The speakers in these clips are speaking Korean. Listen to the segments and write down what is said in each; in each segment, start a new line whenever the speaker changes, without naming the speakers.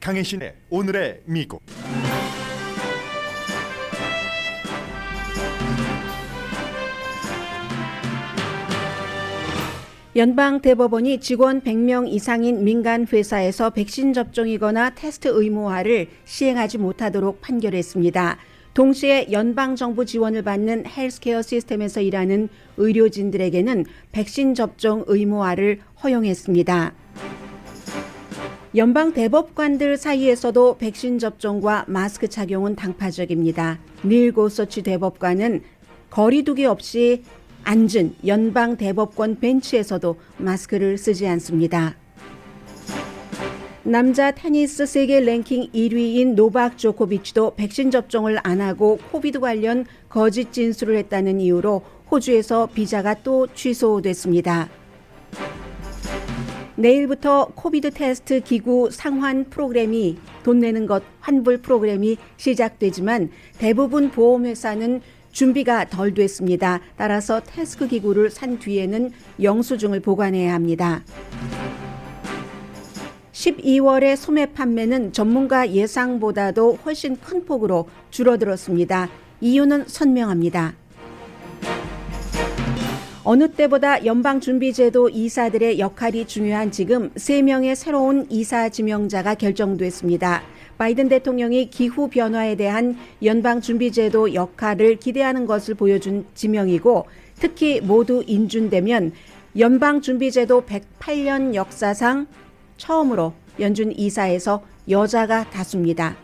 강혜신의 오늘의 미국.
연방대법원이 직원 100명 이상인 민간 회사에서 백신 접종이거나 테스트 의무화를 시행하지 못하도록 판결했습니다. 동시에 연방정부 지원을 받는 헬스케어 시스템에서 일하는 의료진들에게는 백신 접종 의무화를 허용했습니다. 연방대법관들 사이에서도 백신 접종과 마스크 착용은 당파적입니다. 닐 고서치 대법관은 거리두기 없이 앉은 연방대법관 벤치에서도 마스크를 쓰지 않습니다. 남자 테니스 세계 랭킹 1위인 노박 조코비치도 백신 접종을 안 하고 코비드 관련 거짓 진술을 했다는 이유로 호주에서 비자가 또 취소됐습니다. 내일부터 코비드 테스트 기구 상환 프로그램이 돈 내는 것 환불 프로그램이 시작되지만 대부분 보험회사는 준비가 덜 됐습니다. 따라서 테스트 기구를 산 뒤에는 영수증을 보관해야 합니다. 12월의 소매 판매는 전문가 예상보다도 훨씬 큰 폭으로 줄어들었습니다. 이유는 선명합니다. 어느 때보다 연방준비제도 이사들의 역할이 중요한 지금 3명의 새로운 이사 지명자가 결정됐습니다. 바이든 대통령이 기후 변화에 대한 연방준비제도 역할을 기대하는 것을 보여준 지명이고 특히 모두 인준되면 연방준비제도 108년 역사상 처음으로 연준 이사에서 여자가 다수입니다.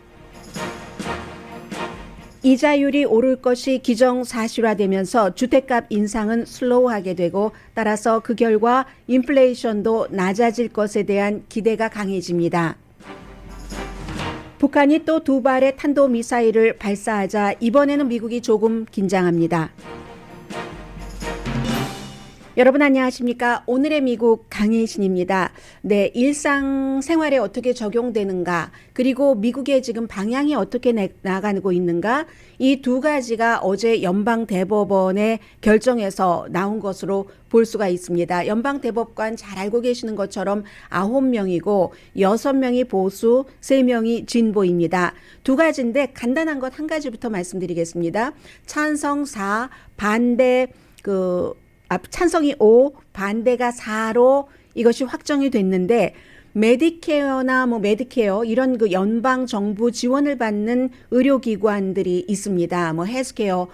이자율이 오를 것이 기정사실화되면서 주택값 인상은 슬로우하게 되고 따라서 그 결과 인플레이션도 낮아질 것에 대한 기대가 강해집니다. 북한이 또 2발의 탄도미사일을 발사하자 이번에는 미국이 조금 긴장합니다. 여러분 안녕하십니까? 오늘의 미국 강혜신입니다. 네, 일상생활에 어떻게 적용되는가, 그리고 미국의 지금 방향이 어떻게 나가고 있는가, 이 두 가지가 어제 연방대법원의 결정에서 나온 것으로 볼 수가 있습니다. 연방대법관 잘 알고 계시는 것처럼 9명이고 6명이 보수, 3명이 진보입니다. 두 가지인데 간단한 것 한 가지부터 말씀드리겠습니다. 찬성 4, 반대 찬성이 5, 반대가 4로 이것이 확정이 됐는데 메디케어나 메디케어 이런 그 연방 정부 지원을 받는 의료기관들이 있습니다. 헬스케어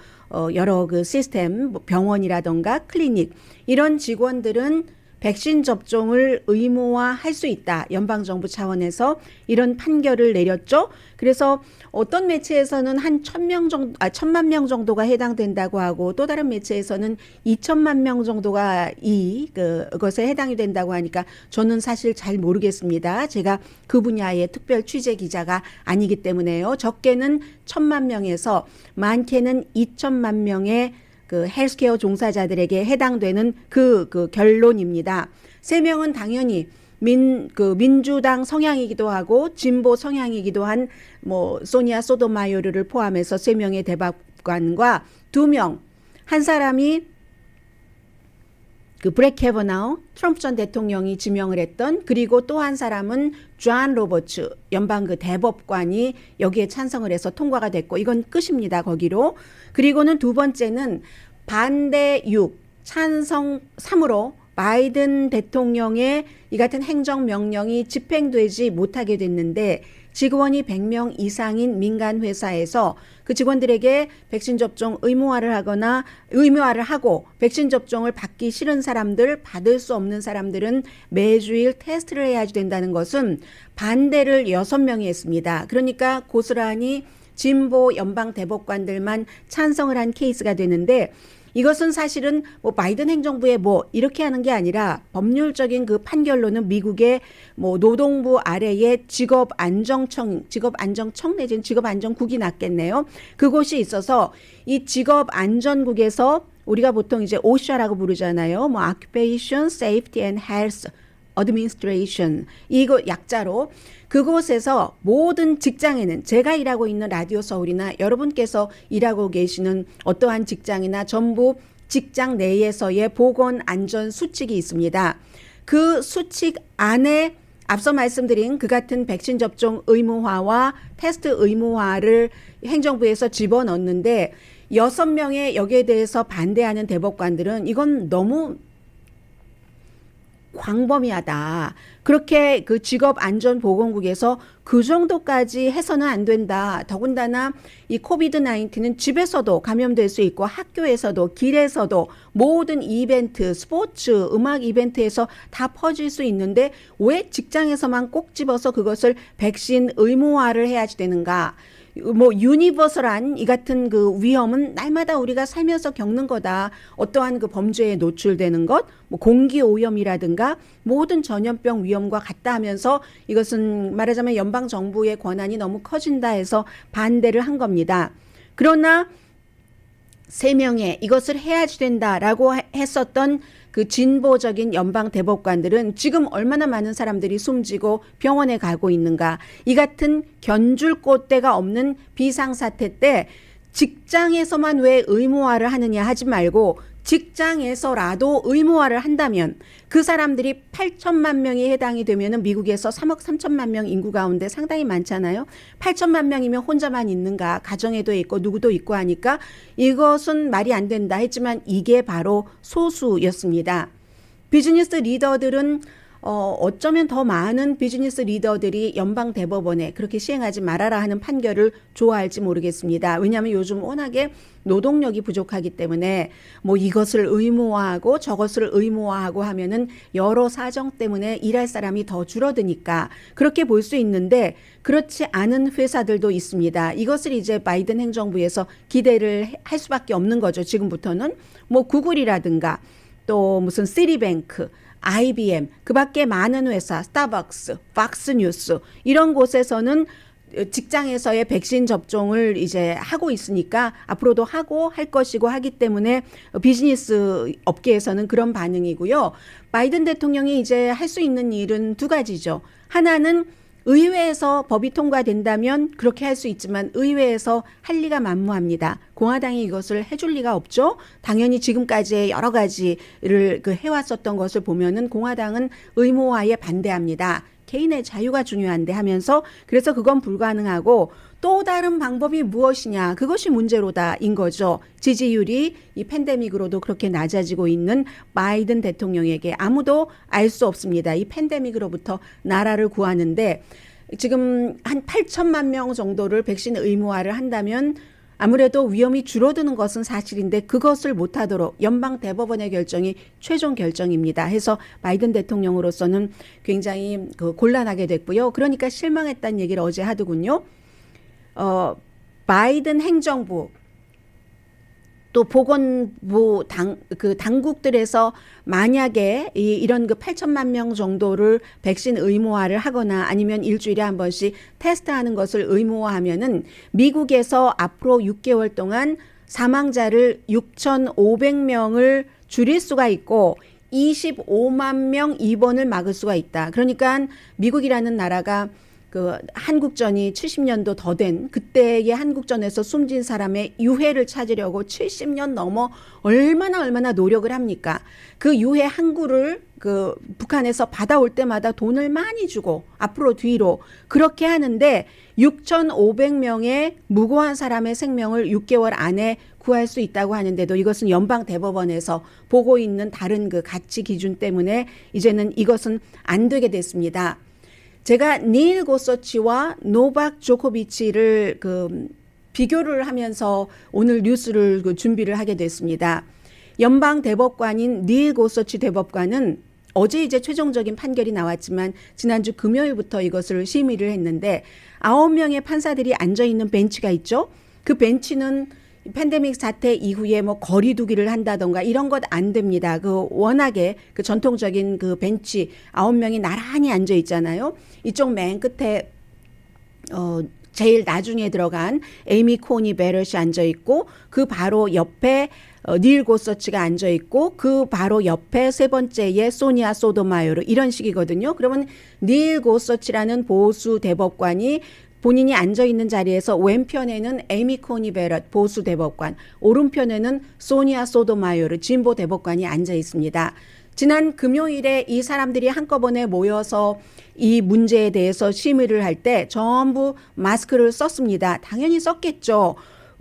여러 그 시스템, 병원이라던가 클리닉 이런 직원들은 백신 접종을 의무화할 수 있다. 연방정부 차원에서 이런 판결을 내렸죠. 그래서 어떤 매체에서는 한 1,000만 명 정도가 해당된다고 하고 또 다른 매체에서는 2천만 명 정도가 그것에 해당이 된다고 하니까 저는 사실 잘 모르겠습니다. 제가 그 분야의 특별 취재 기자가 아니기 때문에요. 적게는 1,000만 명에서 많게는 2천만 명의 그 헬스케어 종사자들에게 해당되는 그 결론입니다. 3명은 당연히 민주당 성향이기도 하고 진보 성향이기도 한 소니아 소토마요르를 포함해서 3명의 대법관과 2명, 한 사람이 브렛 캐버나우 트럼프 전 대통령이 지명을 했던, 그리고 또 한 사람은 존 로버츠 연방 대법관이 여기에 찬성을 해서 통과가 됐고 이건 끝입니다. 거기로. 그리고는 두 번째는 반대 6, 찬성 3으로 바이든 대통령의 이 같은 행정명령이 집행되지 못하게 됐는데 직원이 100명 이상인 민간 회사에서 그 직원들에게 백신 접종 의무화를 하고 백신 접종을 받기 싫은 사람들, 받을 수 없는 사람들은 매주일 테스트를 해야 된다는 것은 반대를 6명이 했습니다. 그러니까 고스란히 진보 연방 대법관들만 찬성을 한 케이스가 되는데 이것은 사실은 바이든 행정부에 이렇게 하는 게 아니라 법률적인 그 판결로는 미국의 노동부 아래에 직업안정청 내지는 직업안전국이 낫겠네요. 그곳이 있어서 이 직업안전국에서 우리가 보통 이제 오샤라고 부르잖아요. Occupation Safety and Health Administration, 이거 약자로 그곳에서 모든 직장에는 제가 일하고 있는 라디오 서울이나 여러분께서 일하고 계시는 어떠한 직장이나 전부 직장 내에서의 보건 안전 수칙이 있습니다. 그 수칙 안에 앞서 말씀드린 그 같은 백신 접종 의무화와 테스트 의무화를 행정부에서 집어넣는데 6명의 여기에 대해서 반대하는 대법관들은 이건 너무 광범위하다. 그렇게 그 직업안전보건국에서 그 정도까지 해서는 안 된다. 더군다나 이 코비드-19는 집에서도 감염될 수 있고 학교에서도 길에서도 모든 이벤트, 스포츠, 음악 이벤트에서 다 퍼질 수 있는데 왜 직장에서만 꼭 집어서 그것을 백신 의무화를 해야지 되는가? 뭐 유니버설한 이 같은 그 위험은 날마다 우리가 살면서 겪는 거다. 어떠한 그 범죄에 노출되는 것, 뭐 공기 오염이라든가 모든 전염병 위험과 같다 하면서 이것은 말하자면 연방 정부의 권한이 너무 커진다 해서 반대를 한 겁니다. 그러나 3명의 이것을 해야지 된다라고 했었던 그 진보적인 연방 대법관들은 지금 얼마나 많은 사람들이 숨지고 병원에 가고 있는가. 이 같은 견줄 곳대가 없는 비상사태 때 직장에서만 왜 의무화를 하느냐 하지 말고 직장에서라도 의무화를 한다면 그 사람들이 8천만 명이 해당이 되면 미국에서 3억 3천만 명 인구 가운데 상당히 많잖아요. 8천만 명이면 혼자만 있는가, 가정에도 있고 누구도 있고 하니까 이것은 말이 안 된다 했지만 이게 바로 소수였습니다. 비즈니스 리더들은 어쩌면 더 많은 비즈니스 리더들이 연방 대법원에 그렇게 시행하지 말아라 하는 판결을 좋아할지 모르겠습니다. 왜냐하면 요즘 워낙에 노동력이 부족하기 때문에 뭐 이것을 의무화하고 저것을 의무화하고 하면은 여러 사정 때문에 일할 사람이 더 줄어드니까 그렇게 볼 수 있는데 그렇지 않은 회사들도 있습니다. 이것을 이제 바이든 행정부에서 기대를 할 수밖에 없는 거죠. 지금부터는 뭐 구글이라든가 또 무슨 시티뱅크 IBM, 그 밖에 많은 회사, 스타벅스, 팍스뉴스 이런 곳에서는 직장에서의 백신 접종을 이제 하고 있으니까 앞으로도 하고 할 것이고 하기 때문에 비즈니스 업계에서는 그런 반응이고요. 바이든 대통령이 이제 할 수 있는 일은 2가지죠. 하나는 의회에서 법이 통과된다면 그렇게 할 수 있지만 의회에서 할 리가 만무합니다. 공화당이 이것을 해줄 리가 없죠. 당연히 지금까지의 여러 가지를 해왔었던 것을 보면은 공화당은 의무화에 반대합니다. 개인의 자유가 중요한데 하면서 그래서 그건 불가능하고 또 다른 방법이 무엇이냐 그것이 문제로다인 거죠. 지지율이 이 팬데믹으로도 그렇게 낮아지고 있는 바이든 대통령에게 아무도 알 수 없습니다. 이 팬데믹으로부터 나라를 구하는데 지금 한 8천만 명 정도를 백신 의무화를 한다면 아무래도 위험이 줄어드는 것은 사실인데 그것을 못하도록 연방 대법원의 결정이 최종 결정입니다. 해서 바이든 대통령으로서는 굉장히 곤란하게 됐고요. 그러니까 실망했다는 얘기를 어제 하더군요. 바이든 행정부 또 보건부 당국들에서 만약에 이런 8천만 명 정도를 백신 의무화를 하거나 아니면 일주일에 한 번씩 테스트하는 것을 의무화하면은 미국에서 앞으로 6개월 동안 사망자를 6,500명을 줄일 수가 있고 25만 명 입원을 막을 수가 있다. 그러니까 미국이라는 나라가 한국전이 70년도 더 된 그때의 한국전에서 숨진 사람의 유해를 찾으려고 70년 넘어 얼마나 노력을 합니까? 그 유해 항구를 북한에서 받아올 때마다 돈을 많이 주고 앞으로 뒤로 그렇게 하는데 6,500명의 무고한 사람의 생명을 6개월 안에 구할 수 있다고 하는데도 이것은 연방 대법원에서 보고 있는 다른 가치 기준 때문에 이제는 이것은 안 되게 됐습니다. 제가 닐 고서치와 노박 조코비치를 비교를 하면서 오늘 뉴스를 준비를 하게 됐습니다. 연방 대법관인 닐 고서치 대법관은 어제 이제 최종적인 판결이 나왔지만 지난주 금요일부터 이것을 심의를 했는데 9명의 판사들이 앉아 있는 벤치가 있죠. 그 벤치는 팬데믹 사태 이후에 뭐 거리 두기를 한다던가 이런 것 안 됩니다. 워낙에 전통적인 벤치 9명이 나란히 앉아 있잖아요. 이쪽 맨 끝에 제일 나중에 들어간 에이미 코니 베럿이 앉아 있고 그 바로 옆에 닐 고서치가 앉아 있고 그 바로 옆에 세 번째에 소니아 소토마요르 이런 식이거든요. 그러면 닐 고서치라는 보수 대법관이 본인이 앉아있는 자리에서 왼편에는 에이미 코니 베럿 보수 대법관, 오른편에는 소니아 소토마요르 진보 대법관이 앉아 있습니다. 지난 금요일에 이 사람들이 한꺼번에 모여서 이 문제에 대해서 심의를 할 때 전부 마스크를 썼습니다. 당연히 썼겠죠.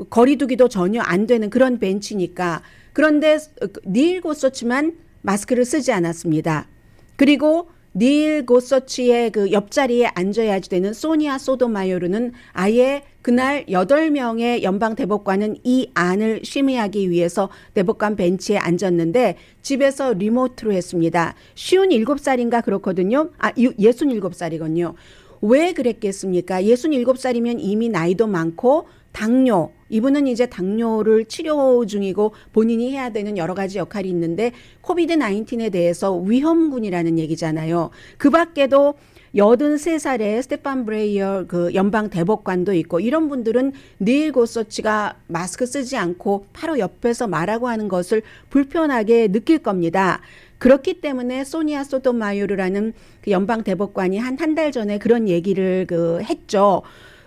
거리두기도 전혀 안 되는 그런 벤치니까. 그런데 닐 고서치만 마스크를 쓰지 않았습니다. 그리고 닐 고서치의 그 옆자리에 앉아야지 되는 소니아 소토마요르는 아예 그날 8명의 연방 대법관은 이 안을 심의하기 위해서 대법관 벤치에 앉았는데 집에서 리모트로 했습니다. 57살인가 그렇거든요. 67살이군요. 왜 그랬겠습니까? 67살이면 이미 나이도 많고 당뇨, 이분은 이제 당뇨를 치료 중이고 본인이 해야 되는 여러 가지 역할이 있는데 코비드 19에 대해서 위험군이라는 얘기잖아요. 그 밖에도 83살의 스테판 브레이어 그 연방 대법관도 있고 이런 분들은 닐 고서치가 마스크 쓰지 않고 바로 옆에서 말하고 하는 것을 불편하게 느낄 겁니다. 그렇기 때문에 소니아 소토마요르라는 그 연방 대법관이 한 달 전에 그런 얘기를 했죠.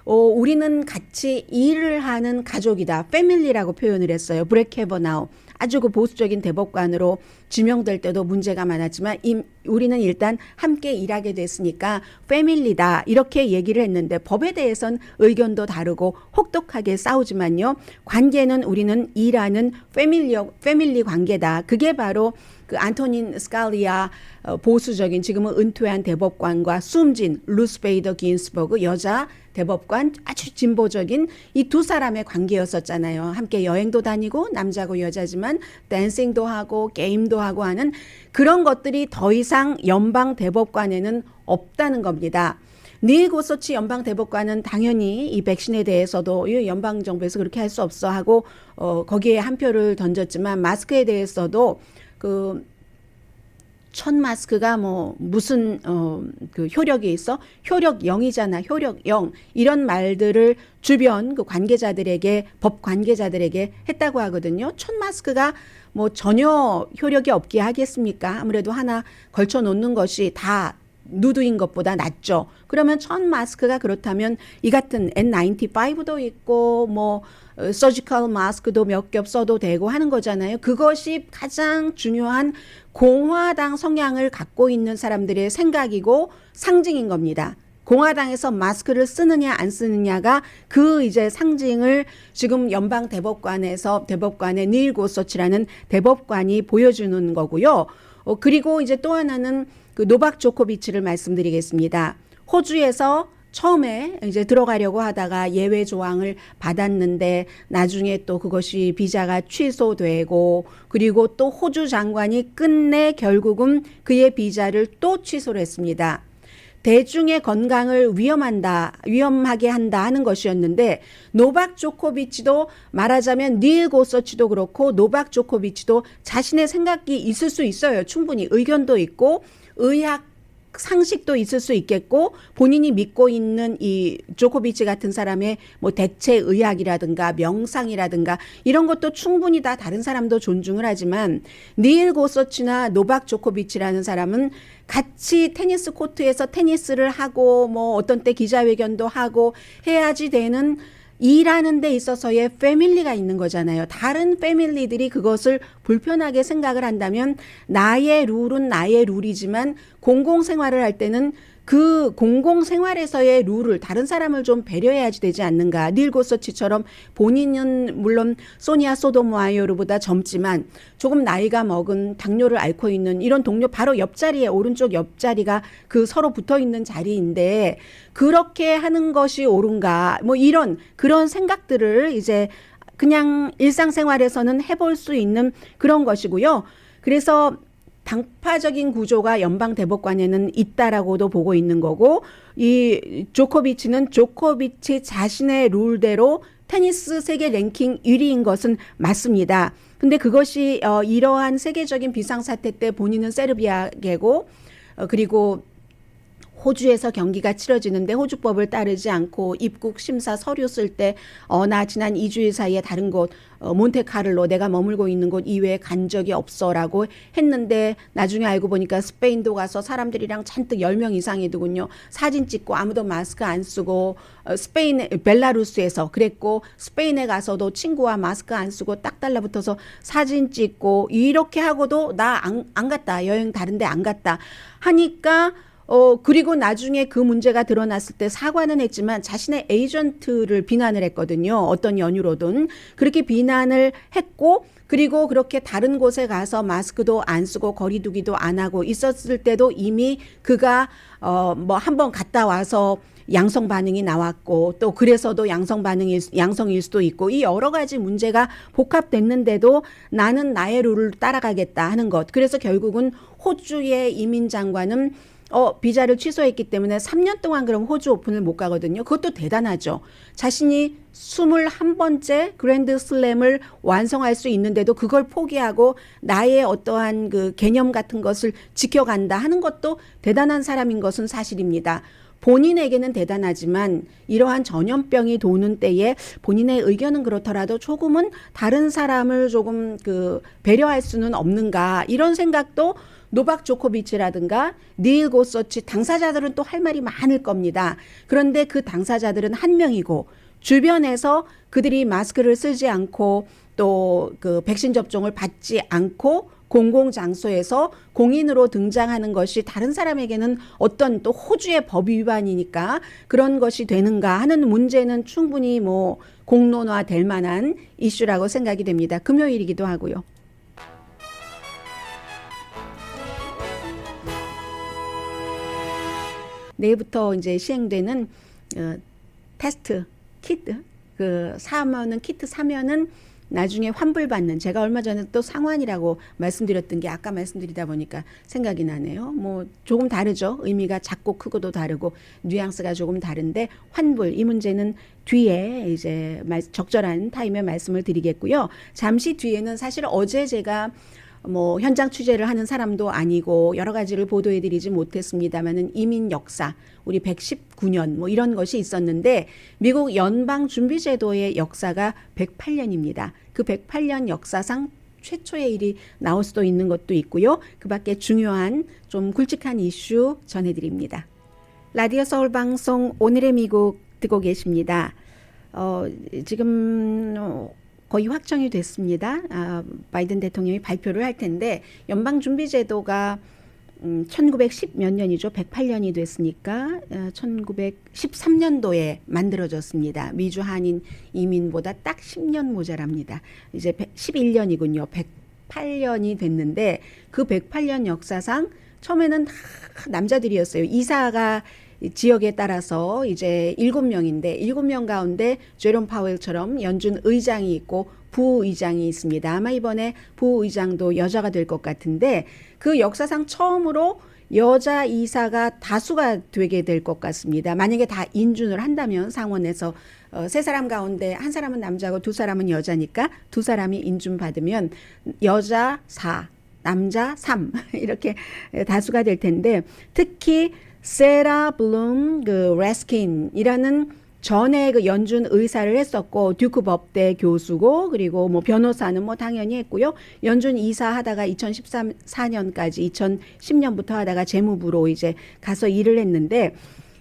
우리는 같이 일을 하는 가족이다. 패밀리라고 표현을 했어요. 브렉 캐버나우. 아주 그 보수적인 대법관으로 지명될 때도 문제가 많았지만 우리는 일단 함께 일하게 됐으니까 패밀리다. 이렇게 얘기를 했는데 법에 대해서는 의견도 다르고 혹독하게 싸우지만요. 관계는 우리는 일하는 패밀리 관계다. 그게 바로 그 안토닌 스칼리아 보수적인 지금은 은퇴한 대법관과 숨진 루스 베이더 긴스버그 여자 대법관 아주 진보적인 이 두 사람의 관계였었잖아요. 함께 여행도 다니고 남자고 여자지만 댄싱도 하고 게임도 하고 하는 그런 것들이 더 이상 연방 대법관에는 없다는 겁니다. 닐 고서치 연방 대법관은 당연히 이 백신에 대해서도 연방 정부에서 그렇게 할 수 없어 하고 거기에 한 표를 던졌지만 마스크에 대해서도 첫 마스크가 무슨 그 효력이 있어? 효력 0이잖아. 효력 0. 이런 말들을 주변 그 관계자들에게 법 관계자들에게 했다고 하거든요. 첫 마스크가 전혀 효력이 없게 하겠습니까? 아무래도 하나 걸쳐 놓는 것이 다 누드인 것보다 낫죠. 그러면 첫 마스크가 그렇다면 이 같은 N95도 있고 서지컬 마스크도 몇 겹 써도 되고 하는 거잖아요. 그것이 가장 중요한 공화당 성향을 갖고 있는 사람들의 생각이고 상징인 겁니다. 공화당에서 마스크를 쓰느냐 안 쓰느냐가 그 이제 상징을 지금 연방 대법관에서 대법관의 닐 고서치라는 대법관이 보여주는 거고요. 그리고 이제 또 하나는 그 노박 조코비치를 말씀드리겠습니다. 호주에서 처음에 이제 들어가려고 하다가 예외 조항을 받았는데 나중에 또 그것이 비자가 취소되고 그리고 또 호주 장관이 끝내 결국은 그의 비자를 또 취소를 했습니다. 대중의 건강을 위험하게 한다 하는 것이었는데 노박 조코비치도 말하자면 닐 고서치도 그렇고 노박 조코비치도 자신의 생각이 있을 수 있어요. 충분히 의견도 있고 의학 상식도 있을 수 있겠고 본인이 믿고 있는 이 조코비치 같은 사람의 대체 의학이라든가 명상이라든가 이런 것도 충분히 다 다른 사람도 존중을 하지만 닐 고서치나 노박 조코비치라는 사람은 같이 테니스 코트에서 테니스를 하고 어떤 때 기자회견도 하고 해야지 되는 일하는 데 있어서의 패밀리가 있는 거잖아요. 다른 패밀리들이 그것을 불편하게 생각을 한다면 나의 룰은 나의 룰이지만 공공생활을 할 때는 그 공공생활에서의 룰을 다른 사람을 좀 배려해야지 되지 않는가. 닐 고서치처럼 본인은 물론 소니아 소토마요르보다 젊지만 조금 나이가 먹은 당뇨를 앓고 있는 이런 동료 바로 옆자리에 오른쪽 옆자리가 그 서로 붙어있는 자리인데 그렇게 하는 것이 옳은가 이런 그런 생각들을 이제 그냥 일상생활에서는 해볼 수 있는 그런 것이고요. 그래서 당파적인 구조가 연방 대법관에는 있다라고도 보고 있는 거고 이 조코비치는 조코비치 자신의 룰대로 테니스 세계 랭킹 1위인 것은 맞습니다. 근데 그것이 이러한 세계적인 비상사태 때 본인은 세르비아계고 그리고 호주에서 경기가 치러지는데 호주법을 따르지 않고 입국 심사 서류 쓸 때 나 지난 2주일 사이에 다른 곳 몬테카를로 내가 머물고 있는 곳 이외에 간 적이 없어라고 했는데 나중에 알고 보니까 스페인도 가서 사람들이랑 잔뜩 10명 이상이더군요. 사진 찍고 아무도 마스크 안 쓰고 스페인 벨라루스에서 그랬고 스페인에 가서도 친구와 마스크 안 쓰고 딱 달라붙어서 사진 찍고 이렇게 하고도 나 안 갔다. 여행 다른데 안 갔다 하니까 그리고 나중에 그 문제가 드러났을 때 사과는 했지만 자신의 에이전트를 비난을 했거든요. 어떤 연유로든. 그렇게 비난을 했고, 그리고 그렇게 다른 곳에 가서 마스크도 안 쓰고 거리두기도 안 하고 있었을 때도 이미 그가 뭐 한번 갔다 와서 양성 반응이 나왔고 또 그래서도 양성일 수도 있고 이 여러 가지 문제가 복합됐는데도 나는 나의 룰을 따라가겠다 하는 것. 그래서 결국은 호주의 이민 장관은 비자를 취소했기 때문에 3년 동안 그럼 호주 오픈을 못 가거든요. 그것도 대단하죠. 자신이 21번째 그랜드 슬램을 완성할 수 있는데도 그걸 포기하고 나의 어떠한 그 개념 같은 것을 지켜간다 하는 것도 대단한 사람인 것은 사실입니다. 본인에게는 대단하지만 이러한 전염병이 도는 때에 본인의 의견은 그렇더라도 조금은 다른 사람을 조금 배려할 수는 없는가 이런 생각도 노박 조코비치라든가 닐 고서치 당사자들은 또 할 말이 많을 겁니다. 그런데 그 당사자들은 한 명이고 주변에서 그들이 마스크를 쓰지 않고 또 그 백신 접종을 받지 않고 공공장소에서 공인으로 등장하는 것이 다른 사람에게는 어떤 또 호주의 법 위반이니까 그런 것이 되는가 하는 문제는 충분히 뭐 공론화될 만한 이슈라고 생각이 됩니다. 금요일이기도 하고요. 내일부터 이제 시행되는 테스트 키트 키트 사면은 나중에 환불받는 제가 얼마 전에 또 상환이라고 말씀드렸던 게 아까 말씀드리다 보니까 생각이 나네요. 뭐 조금 다르죠. 의미가 작고 크고도 다르고 뉘앙스가 조금 다른데 환불 이 문제는 뒤에 이제 적절한 타임에 말씀을 드리겠고요. 잠시 뒤에는 사실 어제 제가 뭐 현장 취재를 하는 사람도 아니고 여러 가지를 보도해드리지 못했습니다만은 이민 역사 우리 119년 뭐 이런 것이 있었는데 미국 연방준비제도의 역사가 108년입니다. 그 108년 역사상 최초의 일이 나올 수도 있는 것도 있고요. 그 밖에 중요한 좀 굵직한 이슈 전해드립니다. 라디오 서울 방송 오늘의 미국 듣고 계십니다. 지금 거의 확정이 됐습니다. 바이든 대통령이 발표를 할 텐데 연방준비제도가 1910 몇 년이죠. 108년이 됐으니까 1913년도에 만들어졌습니다. 미주 한인 이민보다 딱 10년 모자랍니다. 이제 11년이군요. 108년이 됐는데 그 108년 역사상 처음에는 다 남자들이었어요. 이사가 지역에 따라서 이제 7명인데 7명 가운데 제롬 파웰처럼 연준 의장이 있고 부의장이 있습니다. 아마 이번에 부의장도 여자가 될 것 같은데 그 역사상 처음으로 여자 이사가 다수가 되게 될 것 같습니다. 만약에 다 인준을 한다면 상원에서 3사람 가운데 한 사람은 남자고 2사람은 여자니까 2사람이 인준받으면 여자 4, 남자 3 이렇게 다수가 될 텐데 특히 세라 블룸 레스킨이라는 전에 그 연준 의사를 했었고 듀크 법대 교수고 그리고 뭐 변호사는 뭐 당연히 했고요. 연준 이사 하다가 2014년까지 2010년부터 하다가 재무부로 이제 가서 일을 했는데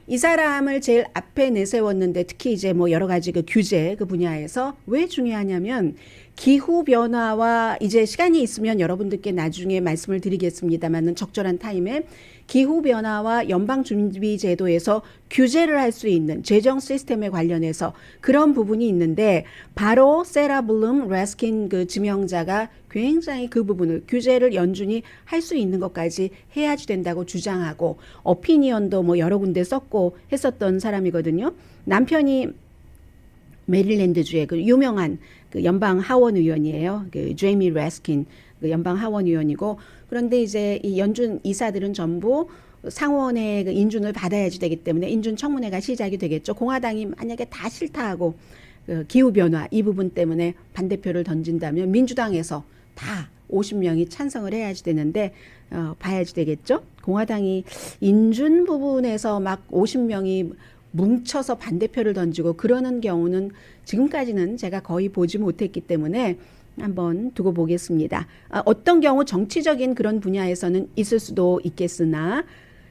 이 사람을 제일 앞에 내세웠는데 특히 이제 뭐 여러 가지 그 규제 그 분야에서 왜 중요하냐면 기후 변화와 이제 시간이 있으면 여러분들께 나중에 말씀을 드리겠습니다만은 적절한 타임에 기후 변화와 연방 준비 제도에서 규제를 할 수 있는 재정 시스템에 관련해서 그런 부분이 있는데 바로 세라 블룸 레스킨 그 지명자가 굉장히 그 부분을 규제를 연준이 할 수 있는 것까지 해야지 된다고 주장하고 어피니언도 뭐 여러 군데 썼고 했었던 사람이거든요. 남편이 메릴랜드주의 그 유명한 그 연방 하원 의원이에요. 그 제이미 레스킨 그 연방 하원 의원이고 그런데 이제 이 연준 이사들은 전부 상원의 그 인준을 받아야지 되기 때문에 인준 청문회가 시작이 되겠죠. 공화당이 만약에 다 싫다 하고 그 기후 변화 이 부분 때문에 반대표를 던진다면 민주당에서 다 50명이 찬성을 해야지 되는데 봐야지 되겠죠. 공화당이 인준 부분에서 막 50명이 뭉쳐서 반대표를 던지고 그러는 경우는 지금까지는 제가 거의 보지 못했기 때문에 한번 두고 보겠습니다. 어떤 경우 정치적인 그런 분야에서는 있을 수도 있겠으나,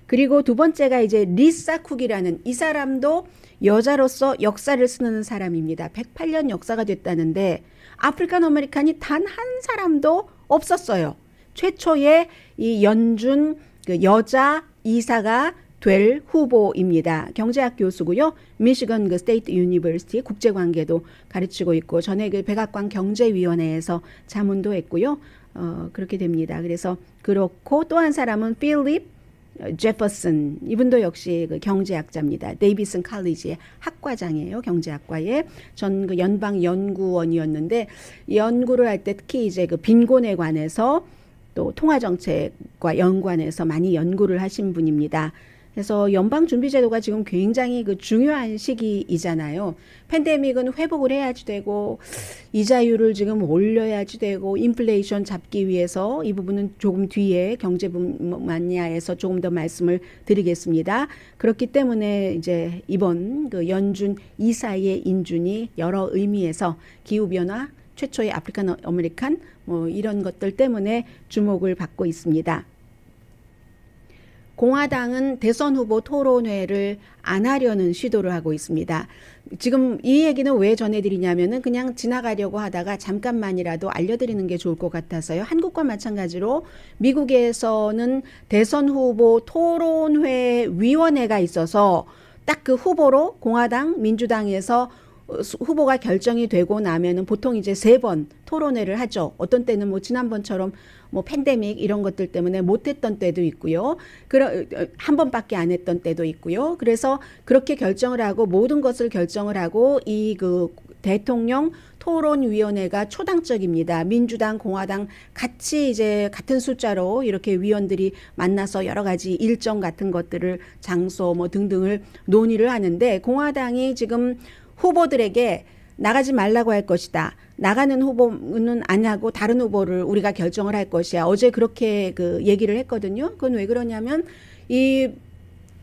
그리고 두 번째가 이제 리사 쿡이라는 이 사람도 여자로서 역사를 쓰는 사람입니다. 108년 역사가 됐다는데 아프리칸 아메리칸이 단 한 사람도 없었어요. 최초의 이 연준 그 여자 이사가 될 후보입니다. 경제학 교수고요. 미시건 그 스테이트 유니버시티 국제관계도 가르치고 있고 전에 그 백악관 경제위원회에서 자문도 했고요. 그렇게 됩니다. 그래서 그렇고 또 한 사람은 필립 제퍼슨, 이분도 역시 그 경제학자입니다. 데이비슨 칼리지의 학과장이에요. 경제학과에 전 그 연방 연구원이었는데 연구를 할 때 특히 이제 그 빈곤에 관해서 또 통화정책과 연관해서 많이 연구를 하신 분입니다. 그래서 연방준비제도가 지금 굉장히 그 중요한 시기이잖아요. 팬데믹은 회복을 해야지 되고 이자율을 지금 올려야지 되고 인플레이션 잡기 위해서 이 부분은 조금 뒤에 경제 분야에서 조금 더 말씀을 드리겠습니다. 그렇기 때문에 이제 이번 그 연준 이사의 인준이 여러 의미에서 기후변화, 최초의 아프리칸 아메리칸 뭐 이런 것들 때문에 주목을 받고 있습니다. 공화당은 대선 후보 토론회를 안 하려는 시도를 하고 있습니다. 지금 이 얘기는 왜 전해드리냐면은 그냥 지나가려고 하다가 잠깐만이라도 알려드리는 게 좋을 것 같아서요. 한국과 마찬가지로 미국에서는 대선 후보 토론회 위원회가 있어서 딱 그 후보로 공화당, 민주당에서 후보가 결정이 되고 나면은 보통 이제 3번 토론회를 하죠. 어떤 때는 뭐 지난번처럼 뭐 팬데믹 이런 것들 때문에 못했던 때도 있고요. 한 번밖에 안 했던 때도 있고요. 그래서 그렇게 결정을 하고 모든 것을 결정을 하고 이 그 대통령 토론위원회가 초당적입니다. 민주당, 공화당 같이 이제 같은 숫자로 이렇게 위원들이 만나서 여러 가지 일정 같은 것들을 장소 뭐 등등을 논의를 하는데 공화당이 지금 후보들에게 나가지 말라고 할 것이다. 나가는 후보는 안 하고 다른 후보를 우리가 결정을 할 것이야. 어제 그렇게 그 얘기를 했거든요. 그건 왜 그러냐면 이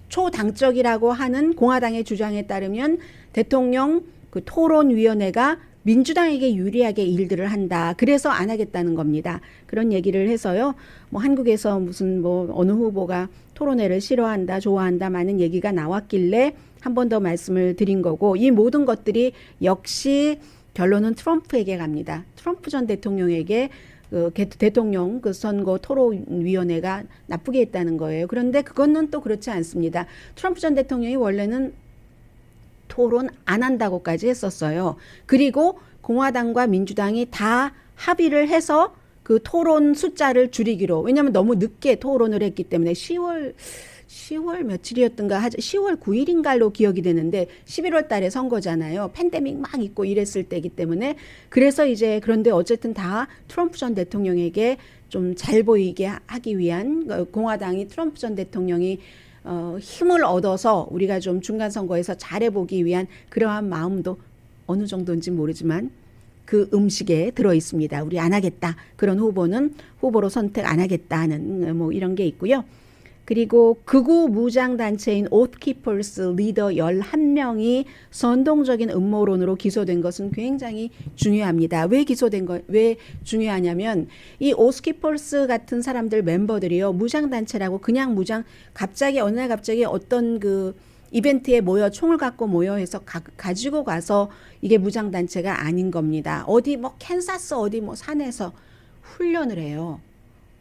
초당적이라고 하는 공화당의 주장에 따르면 대통령 그 토론위원회가 민주당에게 유리하게 일들을 한다. 그래서 안 하겠다는 겁니다. 그런 얘기를 해서요. 뭐 한국에서 무슨 뭐 어느 후보가 토론회를 싫어한다, 좋아한다 많은 얘기가 나왔길래 한 번 더 말씀을 드린 거고 이 모든 것들이 역시 결론은 트럼프에게 갑니다. 트럼프 전 대통령에게 그 대통령 그 선거 토론위원회가 나쁘게 했다는 거예요. 그런데 그거는 또 그렇지 않습니다. 트럼프 전 대통령이 원래는 토론 안 한다고까지 했었어요. 그리고 공화당과 민주당이 다 합의를 해서 그 토론 숫자를 줄이기로. 왜냐하면 너무 늦게 토론을 했기 때문에 10월 며칠이었던가 10월 9일인가로 기억이 되는데 11월 달에 선거잖아요. 팬데믹 막 있고 이랬을 때이기 때문에 그래서 이제 그런데 어쨌든 다 트럼프 전 대통령에게 좀 잘 보이게 하기 위한 공화당이 트럼프 전 대통령이 힘을 얻어서 우리가 좀 중간 선거에서 잘해보기 위한 그러한 마음도 어느 정도인지 모르지만 그 음식에 들어 있습니다. 우리 안 하겠다. 그런 후보는 후보로 선택 안 하겠다 하는 뭐 이런 게 있고요. 그리고 극우 무장단체인 오스키퍼스 리더 11명이 선동적인 음모론으로 기소된 것은 굉장히 중요합니다. 왜 중요하냐면 이 오스키퍼스 같은 사람들 멤버들이요. 무장단체라고 그냥 갑자기 어느 날 갑자기 어떤 그 이벤트에 모여 총을 갖고 모여 해서 가지고 가서 이게 무장단체가 아닌 겁니다. 어디 뭐 캔사스 어디 뭐 산에서 훈련을 해요.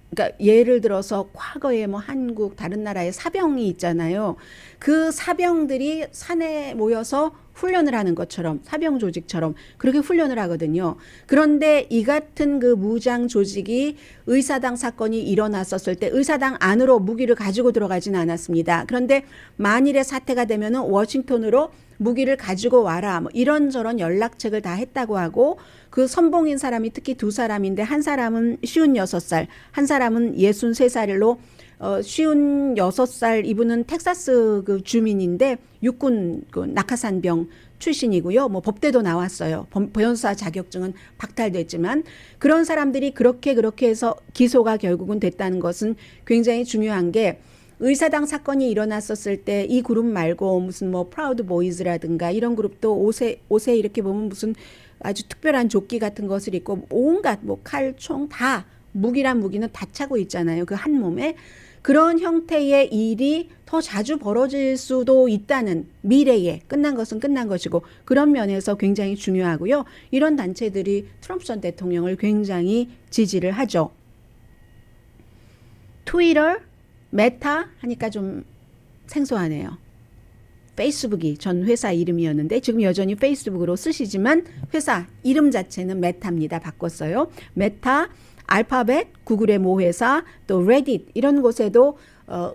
그러니까 예를 들어서 과거에 뭐 한국 다른 나라의 사병이 있잖아요. 그 사병들이 산에 모여서 훈련을 하는 것처럼 사병 조직처럼 그렇게 훈련을 하거든요. 그런데 이 같은 그 무장 조직이 의사당 사건이 일어났었을 때 의사당 안으로 무기를 가지고 들어가지는 않았습니다. 그런데 만일에 사태가 되면은 워싱턴으로 무기를 가지고 와라 뭐 이런저런 연락책을 다 했다고 하고 그 선봉인 사람이 특히 2사람인데 한 사람은 56살 한 사람은 63살로 쉰6살 이분은 텍사스 그 주민인데 육군 그 낙하산병 출신이고요. 뭐 법대도 나왔어요. 변호사 자격증은 박탈됐지만 그런 사람들이 그렇게 해서 기소가 결국은 됐다는 것은 굉장히 중요한 게 의사당 사건이 일어났었을 때 이 그룹 말고 무슨 뭐 프라우드 보이즈라든가 이런 그룹도 옷에 이렇게 보면 무슨 아주 특별한 조끼 같은 것을 입고 온갖 뭐 칼, 총 다 무기란 무기는 다 차고 있잖아요. 그 한 몸에. 그런 형태의 일이 더 자주 벌어질 수도 있다는 미래에 끝난 것은 끝난 것이고 그런 면에서 굉장히 중요하고요. 이런 단체들이 트럼프 전 대통령을 굉장히 지지를 하죠. 트위터, 메타 하니까 좀 생소하네요. 페이스북이 전 회사 이름이었는데 지금 여전히 페이스북으로 쓰시지만 회사 이름 자체는 메타입니다. 바꿨어요. 메타, 알파벳, 구글의 모 회사, 또 레딧 이런 곳에도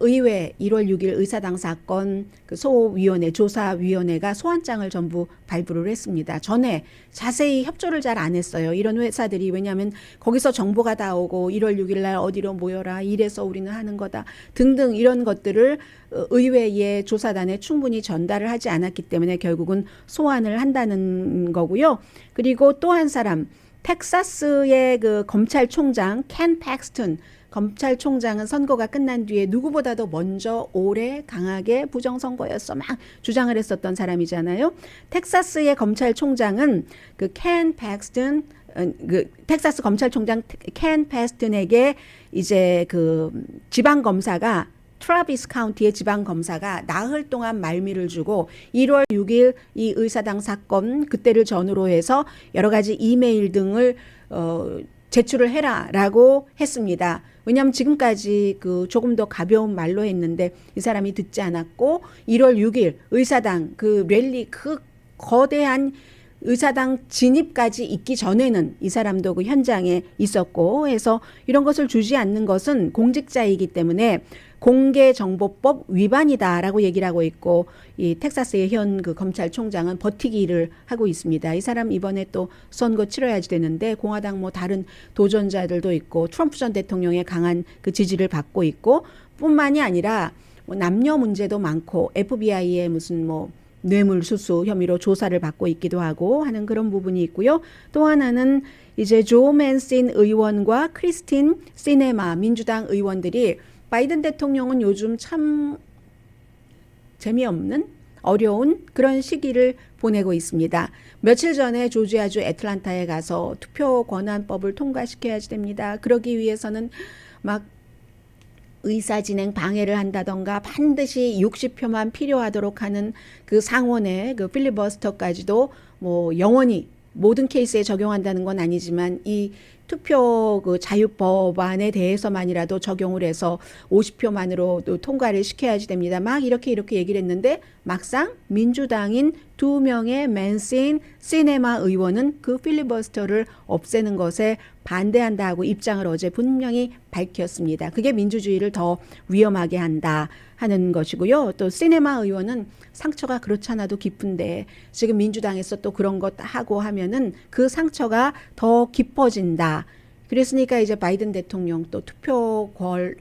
의회 1월 6일 의사당 사건 그 소위원회 조사위원회가 소환장을 전부 발부를 했습니다. 전에 자세히 협조를 잘 안 했어요. 이런 회사들이 왜냐하면 거기서 정보가 다 오고 1월 6일 날 어디로 모여라 이래서 우리는 하는 거다 등등 이런 것들을 의회의 조사단에 충분히 전달을 하지 않았기 때문에 결국은 소환을 한다는 거고요. 그리고 또 한 사람 텍사스의 그 검찰총장 켄 팩스턴 검찰총장은 선거가 끝난 뒤에 누구보다도 먼저 오래 강하게 부정선거였어 막 주장을 했었던 사람이잖아요. 텍사스의 검찰총장은 그 켄 팩스턴 그 텍사스 검찰총장 켄 팩스턴에게 이제 그 지방 검사가 트라비스 카운티의 지방검사가 나흘 동안 말미를 주고 1월 6일 이 의사당 사건 그때를 전후로 해서 여러 가지 이메일 등을 제출을 해라라고 했습니다. 왜냐하면 지금까지 그 조금 더 가벼운 말로 했는데 이 사람이 듣지 않았고 1월 6일 의사당 그 랠리 그 거대한 의사당 진입까지 있기 전에는 이 사람도 그 현장에 있었고 해서 이런 것을 주지 않는 것은 공직자이기 때문에 공개정보법 위반이다라고 얘기를 하고 있고 이 텍사스의 현 그 검찰총장은 버티기를 하고 있습니다. 이 사람 이번에 또 선거 치러야지 되는데 공화당 뭐 다른 도전자들도 있고 트럼프 전 대통령의 강한 그 지지를 받고 있고 뿐만이 아니라 뭐 남녀 문제도 많고 FBI의 무슨 뭐 뇌물수수 혐의로 조사를 받고 있기도 하고 하는 그런 부분이 있고요. 또 하나는 이제 조 맨신 의원과 크리스틴 시네마 민주당 의원들이 바이든 대통령은 요즘 참 재미없는 어려운 그런 시기를 보내고 있습니다. 며칠 전에 조지아주 애틀란타에 가서 투표 권한법을 통과시켜야지 됩니다. 그러기 위해서는 막 의사진행 방해를 한다던가 반드시 60표만 필요하도록 하는 그 상원의 그 필리버스터까지도 뭐 영원히 모든 케이스에 적용한다는 건 아니지만 이 투표 그 자유법안에 대해서만이라도 적용을 해서 50표만으로 또 통과를 시켜야지 됩니다. 막 이렇게 얘기를 했는데 막상 민주당인 2명의 맨신 시네마 의원은 그 필리버스터를 없애는 것에 반대한다고 입장을 어제 분명히 밝혔습니다. 그게 민주주의를 더 위험하게 한다 하는 것이고요. 또 시네마 의원은 상처가 그렇잖아도 깊은데 지금 민주당에서 또 그런 것 하고 하면은 그 상처가 더 깊어진다. 그랬으니까 이제 바이든 대통령 또 투표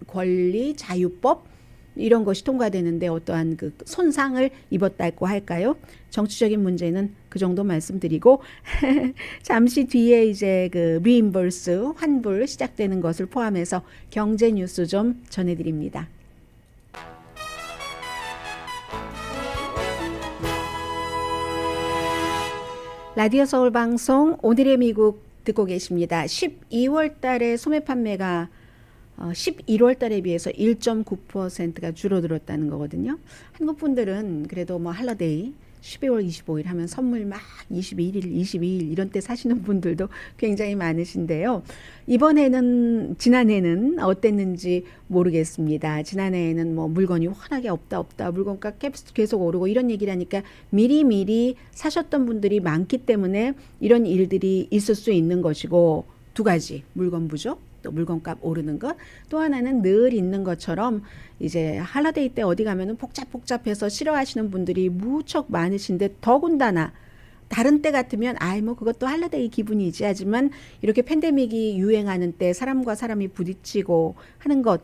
권리 자유법 이런 것이 통과되는데 어떠한 그 손상을 입었다고 할까요? 정치적인 문제는 그 정도 말씀드리고 잠시 뒤에 이제 그 리임버스 환불 시작되는 것을 포함해서 경제 뉴스 좀 전해드립니다. 라디오 서울 방송 오늘의 미국 듣고 계십니다. 12월 달에 소매 판매가 11월 달에 비해서 1.9%가 줄어들었다는 거거든요. 한국 분들은 그래도 뭐 할러데이 12월 25일 하면 선물 막 21일, 22일 이런 때 사시는 분들도 굉장히 많으신데요. 이번에는 지난해는 어땠는지 모르겠습니다. 지난해에는 뭐 물건이 워낙에 없다 물건값 계속 오르고 이런 얘기를 하니까 미리 사셨던 분들이 많기 때문에 이런 일들이 있을 수 있는 것이고 두 가지 물건 부족 또 물건값 오르는 것 또 하나는 늘 있는 것처럼 이제 할러데이 때 어디 가면은 복잡해서 싫어하시는 분들이 무척 많으신데 더군다나 다른 때 같으면 아이 뭐 그것도 할리데이 기분이지 하지만 이렇게 팬데믹이 유행하는 때 사람과 사람이 부딪히고 하는 것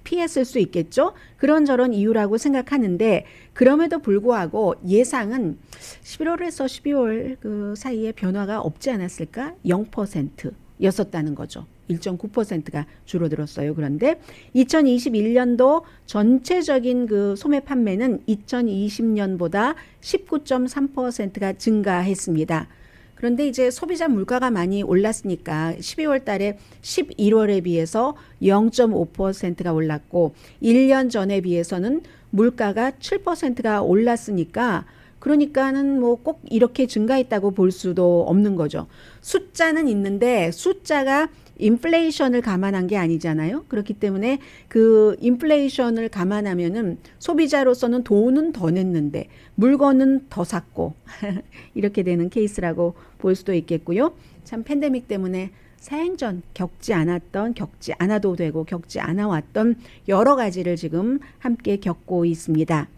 피했을 수 있겠죠. 그런저런 이유라고 생각하는데 그럼에도 불구하고 예상은 11월에서 12월 그 사이에 변화가 없지 않았을까? 0%였었다는 거죠. 1.9%가 줄어들었어요. 그런데 2021년도 전체적인 그 소매 판매는 2020년보다 19.3%가 증가했습니다. 그런데 이제 소비자 물가가 많이 올랐으니까 12월 달에 11월에 비해서 0.5%가 올랐고 1년 전에 비해서는 물가가 7%가 올랐으니까 그러니까는 뭐 꼭 이렇게 증가했다고 볼 수도 없는 거죠. 숫자는 있는데 숫자가 인플레이션을 감안한 게 아니잖아요. 그렇기 때문에 그 인플레이션을 감안하면은 소비자로서는 돈은 더 냈는데 물건은 더 샀고 이렇게 되는 케이스라고 볼 수도 있겠고요. 참 팬데믹 때문에 생전 겪지 않았던, 겪지 않아도 되고 겪지 않아 왔던 여러 가지를 지금 함께 겪고 있습니다.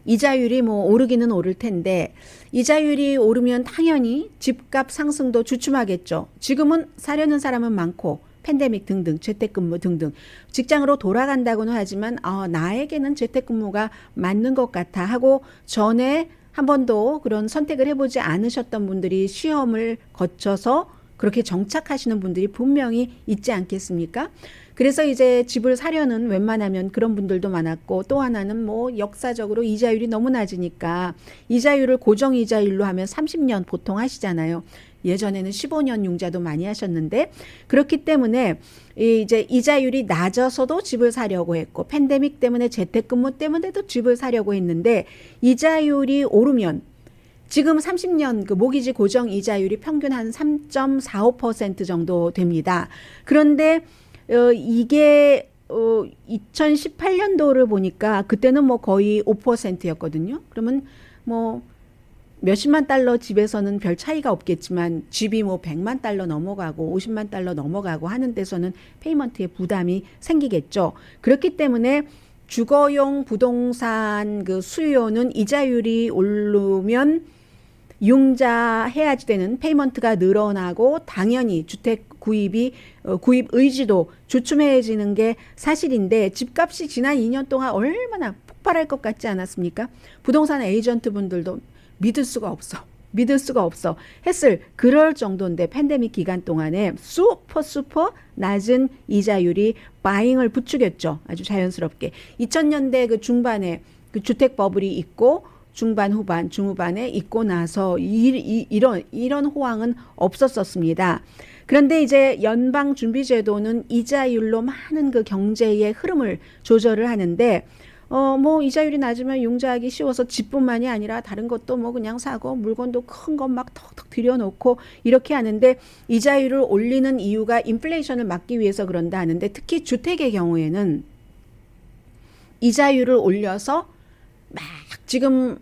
이자율이 뭐 오르기는 오를 텐데 이자율이 오르면 당연히 집값 상승도 주춤하겠죠. 지금은 사려는 사람은 많고 팬데믹 등등 재택근무 등등 직장으로 돌아간다고는 하지만 나에게는 재택근무가 맞는 것 같아 하고 전에 한 번도 그런 선택을 해보지 않으셨던 분들이 시험을 거쳐서 그렇게 정착하시는 분들이 분명히 있지 않겠습니까? 그래서 이제 집을 사려는 웬만하면 그런 분들도 많았고 또 하나는 뭐 역사적으로 이자율이 너무 낮으니까 이자율을 고정 이자율로 하면 30년 보통 하시잖아요. 예전에는 15년 융자도 많이 하셨는데 그렇기 때문에 이제 이자율이 낮아서도 집을 사려고 했고 팬데믹 때문에 재택근무 때문에도 집을 사려고 했는데 이자율이 오르면 지금 30년 그 모기지 고정 이자율이 평균 한 3.45% 정도 됩니다. 그런데 이게 2018년도를 보니까 그때는 뭐 거의 5%였거든요. 그러면 뭐 몇십만 달러 집에서는 별 차이가 없겠지만 집이 뭐 100만 달러 넘어가고 50만 달러 넘어가고 하는 데서는 페이먼트에 부담이 생기겠죠. 그렇기 때문에 주거용 부동산 그 수요는 이자율이 오르면 융자해야지 되는 페이먼트가 늘어나고 당연히 주택 구입 의지도 주춤해지는 게 사실인데 집값이 지난 2년 동안 얼마나 폭발할 것 같지 않았습니까? 부동산 에이전트 분들도 믿을 수가 없어 했을 그럴 정도인데 팬데믹 기간 동안에 슈퍼 낮은 이자율이 바잉을 부추겼죠. 아주 자연스럽게 2000년대 그 중반에 그 주택 버블이 있고 중반 후반 중후반에 있고 나서 이런 호황은 없었었습니다. 그런데 이제 연방준비제도는 이자율로 많은 그 경제의 흐름을 조절을 하는데 뭐 이자율이 낮으면 융자하기 쉬워서 집뿐만이 아니라 다른 것도 뭐 그냥 사고 물건도 큰 것 막 턱턱 들여놓고 이렇게 하는데 이자율을 올리는 이유가 인플레이션을 막기 위해서 그런다 하는데 특히 주택의 경우에는 이자율을 올려서 막 지금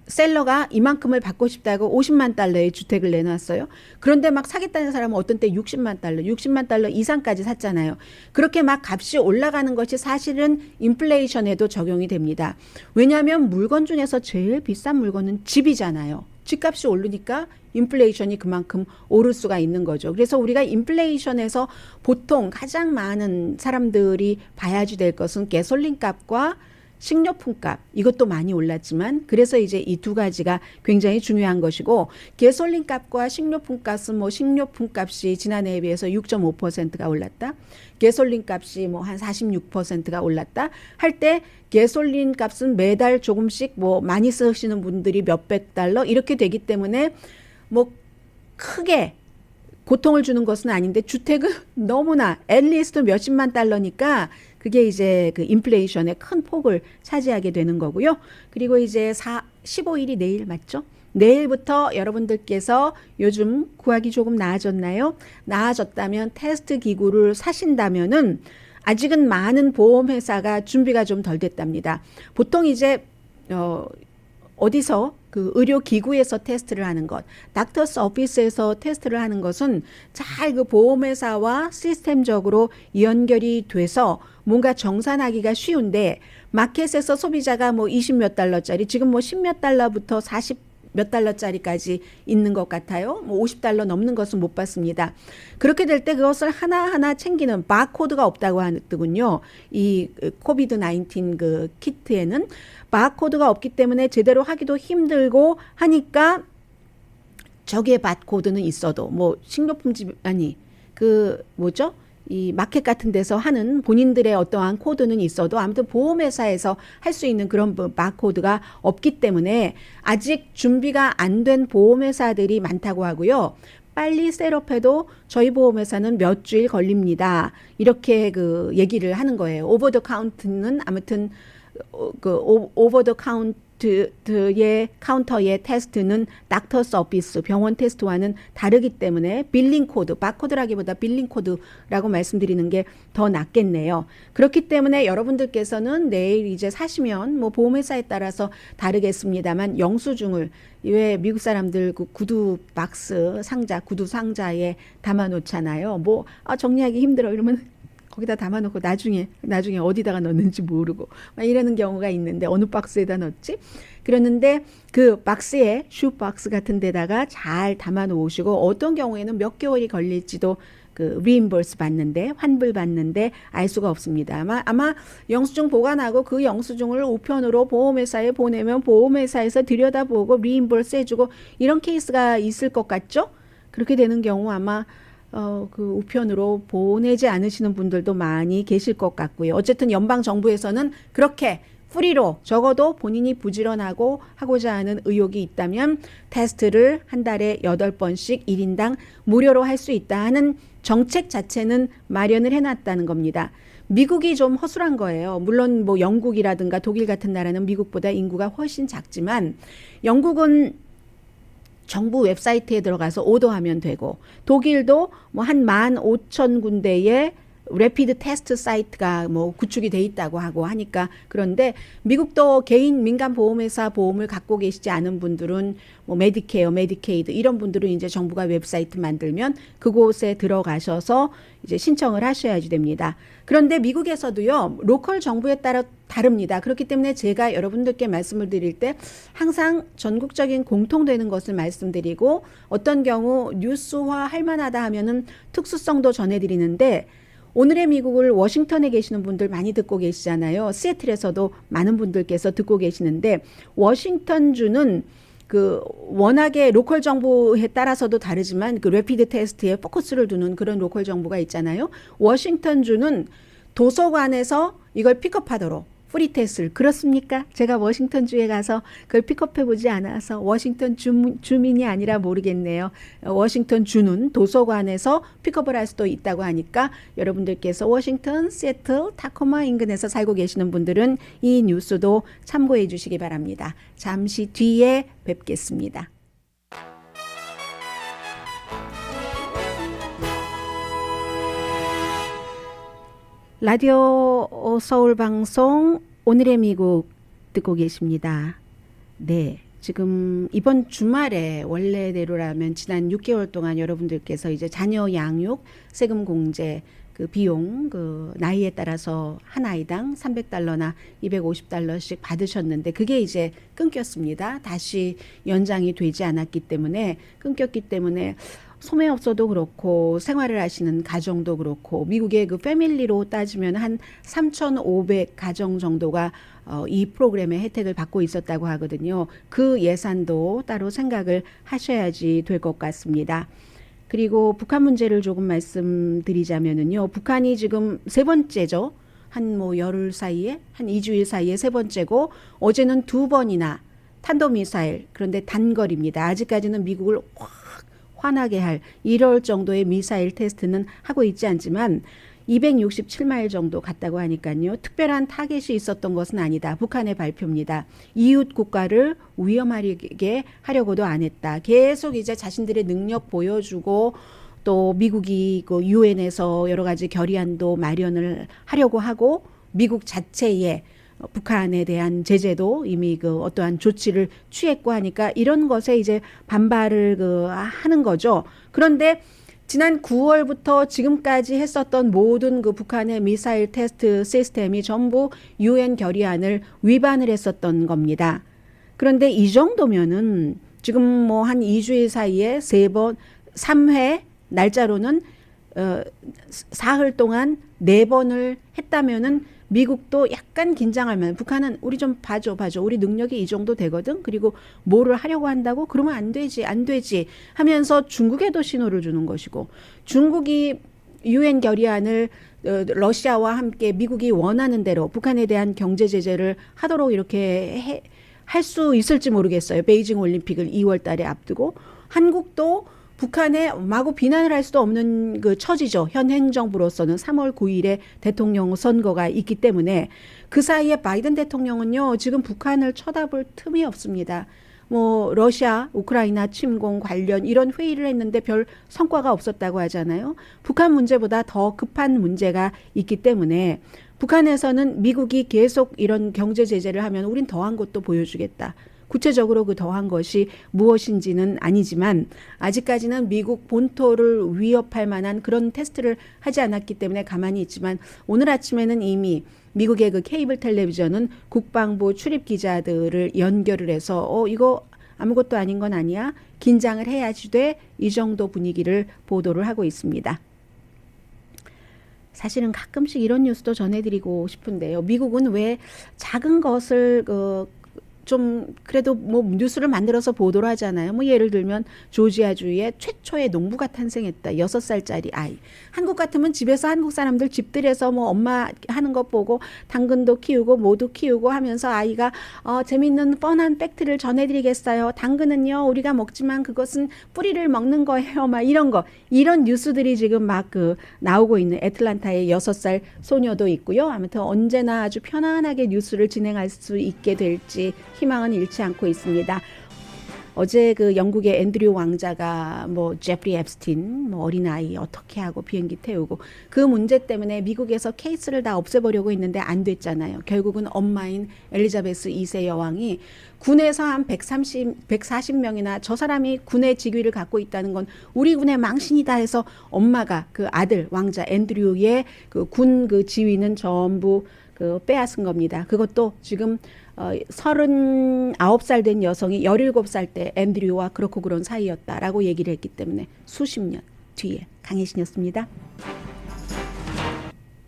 셀러가 이만큼을 받고 싶다고 50만 달러의 주택을 내놨어요. 그런데 막 사겠다는 사람은 어떤 때 60만 달러 이상까지 샀잖아요. 그렇게 막 값이 올라가는 것이 사실은 인플레이션에도 적용이 됩니다. 왜냐하면 물건 중에서 제일 비싼 물건은 집이잖아요. 집값이 오르니까 인플레이션이 그만큼 오를 수가 있는 거죠. 그래서 우리가 인플레이션에서 보통 가장 많은 사람들이 봐야지 될 것은 가솔린 값과 식료품 값 이것도 많이 올랐지만 그래서 이제 이 두 가지가 굉장히 중요한 것이고 가솔린 값과 식료품 값은 뭐 식료품 값이 지난해에 비해서 6.5%가 올랐다. 가솔린 값이 뭐 한 46%가 올랐다. 할 때 가솔린 값은 매달 조금씩 뭐 많이 쓰시는 분들이 몇백 달러 이렇게 되기 때문에 뭐 크게 고통을 주는 것은 아닌데 주택은 너무나 앳리스트 몇십만 달러니까 그게 이제 그 인플레이션의 큰 폭을 차지하게 되는 거고요. 그리고 이제 15일이 내일 맞죠? 내일부터 여러분들께서 요즘 구하기 조금 나아졌나요? 나아졌다면 테스트 기구를 사신다면은 아직은 많은 보험회사가 준비가 좀 덜 됐답니다. 보통 이제 어디서 그 의료기구에서 테스트를 하는 것, 닥터스 오피스에서 테스트를 하는 것은 잘 그 보험회사와 시스템적으로 연결이 돼서 뭔가 정산하기가 쉬운데 마켓에서 소비자가 뭐 20몇 달러짜리 지금 뭐 10몇 달러부터 40 몇 달러짜리까지 있는 것 같아요. 뭐 $50 넘는 것은 못 봤습니다. 그렇게 될 때 그것을 하나하나 챙기는 바코드가 없다고 하더군요. 이 코비드 19 그 키트에는 바코드가 없기 때문에 제대로 하기도 힘들고 하니까 저기에 바코드는 있어도 뭐 식료품집 아니 그 뭐죠? 이 마켓 같은 데서 하는 본인들의 어떠한 코드는 있어도 아무튼 보험회사에서 할 수 있는 그런 바코드가 없기 때문에 아직 준비가 안 된 보험회사들이 많다고 하고요. 빨리 셋업해도 저희 보험회사는 몇 주일 걸립니다. 이렇게 그 얘기를 하는 거예요. 오버 더 카운트는 아무튼 그 오버 더 카운트의 카운터의 테스트는 닥터 서비스 병원 테스트와는 다르기 때문에 빌링 코드, 바코드라기보다 빌링 코드라고 말씀드리는 게 더 낫겠네요. 그렇기 때문에 여러분들께서는 내일 이제 사시면 뭐 보험회사에 따라서 다르겠습니다만 영수증을 왜 미국 사람들 그 구두 박스 상자, 구두 상자에 담아 놓잖아요. 뭐 정리하기 힘들어 이러면 거기다 담아놓고 나중에 어디다가 넣는지 모르고 막 이러는 경우가 있는데 어느 박스에다 넣지? 그랬는데 그 박스에 슈 박스 같은 데다가 잘 담아 놓으시고 어떤 경우에는 몇 개월이 걸릴지도 그 리임버스 받는데 환불 받는데 알 수가 없습니다. 아마 영수증 보관하고 그 영수증을 우편으로 보험회사에 보내면 보험회사에서 들여다보고 리임버스 해주고 이런 케이스가 있을 것 같죠? 그렇게 되는 경우 아마 그 우편으로 보내지 않으시는 분들도 많이 계실 것 같고요. 어쨌든 연방 정부에서는 그렇게 프리로 적어도 본인이 부지런하고 하고자 하는 의욕이 있다면 테스트를 한 달에 8번씩 1인당 무료로 할 수 있다 하는 정책 자체는 마련을 해놨다는 겁니다. 미국이 좀 허술한 거예요. 물론 뭐 영국이라든가 독일 같은 나라는 미국보다 인구가 훨씬 작지만 영국은 정부 웹사이트에 들어가서 오더하면 되고 독일도 뭐 한 15,000군데의 레피드 테스트 사이트가 뭐 구축이 돼 있다고 하고 하니까 그런데 미국도 개인 민간 보험회사 보험을 갖고 계시지 않은 분들은 뭐 메디케어, 메디케이드 이런 분들은 이제 정부가 웹사이트 만들면 그곳에 들어가셔서 이제 신청을 하셔야지 됩니다. 그런데 미국에서도요 로컬 정부에 따라 다릅니다. 그렇기 때문에 제가 여러분들께 말씀을 드릴 때 항상 전국적인 공통되는 것을 말씀드리고 어떤 경우 뉴스화 할 만하다 하면은 특수성도 전해드리는데 오늘의 미국을 워싱턴에 계시는 분들 많이 듣고 계시잖아요. 시애틀에서도 많은 분들께서 듣고 계시는데 워싱턴주는 그 워낙에 로컬 정부에 따라서도 다르지만 그 레피드 테스트에 포커스를 두는 그런 로컬 정부가 있잖아요. 워싱턴주는 도서관에서 이걸 픽업하도록 프리 테스트를 그렇습니까? 제가 워싱턴주에 가서 그걸 픽업해보지 않아서 워싱턴 주민이 아니라 모르겠네요. 워싱턴 주는 도서관에서 픽업을 할 수도 있다고 하니까 여러분들께서 워싱턴, 시애틀, 타코마 인근에서 살고 계시는 분들은 이 뉴스도 참고해 주시기 바랍니다. 잠시 뒤에 뵙겠습니다. 라디오 서울 방송 오늘의 미국 듣고 계십니다. 네, 지금 이번 주말에 원래대로라면 지난 6개월 동안 여러분들께서 이제 자녀 양육 세금 공제 그 비용 그 나이에 따라서 한 아이당 $300나 $250씩 받으셨는데 그게 이제 끊겼습니다. 다시 연장이 되지 않았기 때문에 끊겼기 때문에 소매업소도 그렇고 생활을 하시는 가정도 그렇고 미국의 그 패밀리로 따지면 한 3,500 가정 정도가 이 프로그램의 혜택을 받고 있었다고 하거든요. 그 예산도 따로 생각을 하셔야지 될 것 같습니다. 그리고 북한 문제를 조금 말씀드리자면은요. 북한이 지금 세 번째죠. 한 뭐 열흘 사이에 한 2주일 사이에 세 번째고 어제는 2번이나 탄도미사일 그런데 단거리입니다. 아직까지는 미국을 화나게 할 이럴 정도의 미사일 테스트는 하고 있지 않지만 267마일 정도 갔다고 하니까요. 특별한 타겟이 있었던 것은 아니다. 북한의 발표입니다. 이웃 국가를 위험하게 하려고도 안 했다. 계속 이제 자신들의 능력 보여주고 또 미국이 그 유엔에서 여러 가지 결의안도 마련을 하려고 하고 미국 자체의 북한에 대한 제재도 이미 그 어떠한 조치를 취했고 하니까 이런 것에 이제 반발을 하는 거죠. 그런데 지난 9월부터 지금까지 했었던 모든 그 북한의 미사일 테스트 시스템이 전부 유엔 결의안을 위반을 했었던 겁니다. 그런데 이 정도면은 지금 뭐 한 2주일 사이에 3번, 3회 날짜로는 사흘 동안 4번을 했다면은 미국도 약간 긴장할 만한, 북한은 우리 좀 봐줘. 우리 능력이 이 정도 되거든. 그리고 뭐를 하려고 한다고? 그러면 안 되지 하면서 중국에도 신호를 주는 것이고, 중국이 유엔 결의안을 러시아와 함께 미국이 원하는 대로 북한에 대한 경제 제재를 하도록 이렇게 할 수 있을지 모르겠어요. 베이징 올림픽을 2월 달에 앞두고 한국도 북한에 마구 비난을 할 수도 없는 그 처지죠. 현 행정부로서는 3월 9일에 대통령 선거가 있기 때문에 그 사이에 바이든 대통령은요, 지금 북한을 쳐다볼 틈이 없습니다. 뭐 러시아, 우크라이나 침공 관련 이런 회의를 했는데 별 성과가 없었다고 하잖아요. 북한 문제보다 더 급한 문제가 있기 때문에 북한에서는 미국이 계속 이런 경제 제재를 하면 우린 더한 것도 보여주겠다. 구체적으로 그 더한 것이 무엇인지는 아니지만 아직까지는 미국 본토를 위협할 만한 그런 테스트를 하지 않았기 때문에 가만히 있지만, 오늘 아침에는 이미 미국의 그 케이블 텔레비전은 국방부 출입 기자들을 연결을 해서 이거 아무것도 아닌 건 아니야, 긴장을 해야지 돼, 이 정도 분위기를 보도를 하고 있습니다. 사실은 가끔씩 이런 뉴스도 전해드리고 싶은데요. 미국은 왜 작은 것을 좀 그래도 뭐 뉴스를 만들어서 보도를 하잖아요. 뭐 예를 들면 조지아주에 최초의 농부가 탄생했다. 6살짜리 아이. 한국 같으면 집에서 한국 사람들 집들에서 뭐 엄마 하는 거 보고 당근도 키우고 모두 키우고 하면서 아이가 재밌는 뻔한 팩트를 전해드리겠어요. 당근은요 우리가 먹지만 그것은 뿌리를 먹는 거예요. 막 이런 뉴스들이 지금 막 나오고 있는 애틀란타의 6살 소녀도 있고요. 아무튼 언제나 아주 편안하게 뉴스를 진행할 수 있게 될지 희망은 잃지 않고 있습니다. 어제 그 영국의 앤드류 왕자가 뭐 제프리 앱스틴 뭐 어린아이 어떻게 하고 비행기 태우고 그 문제 때문에 미국에서 케이스를 다 없애보려고 했는데 안 됐잖아요. 결국은 엄마인 엘리자베스 2세 여왕이 군에서 한 140명이나 저 사람이 군의 직위를 갖고 있다는 건 우리 군의 망신이다 해서 엄마가 그 아들 왕자 앤드류의 그 군 그 지위는 전부 빼앗은 겁니다. 그것도 지금 39살 된 여성이 17살 때 앤드류와 그렇고 그런 사이였다라고 얘기를 했기 때문에 수십 년 뒤에 강혜신이었습니다.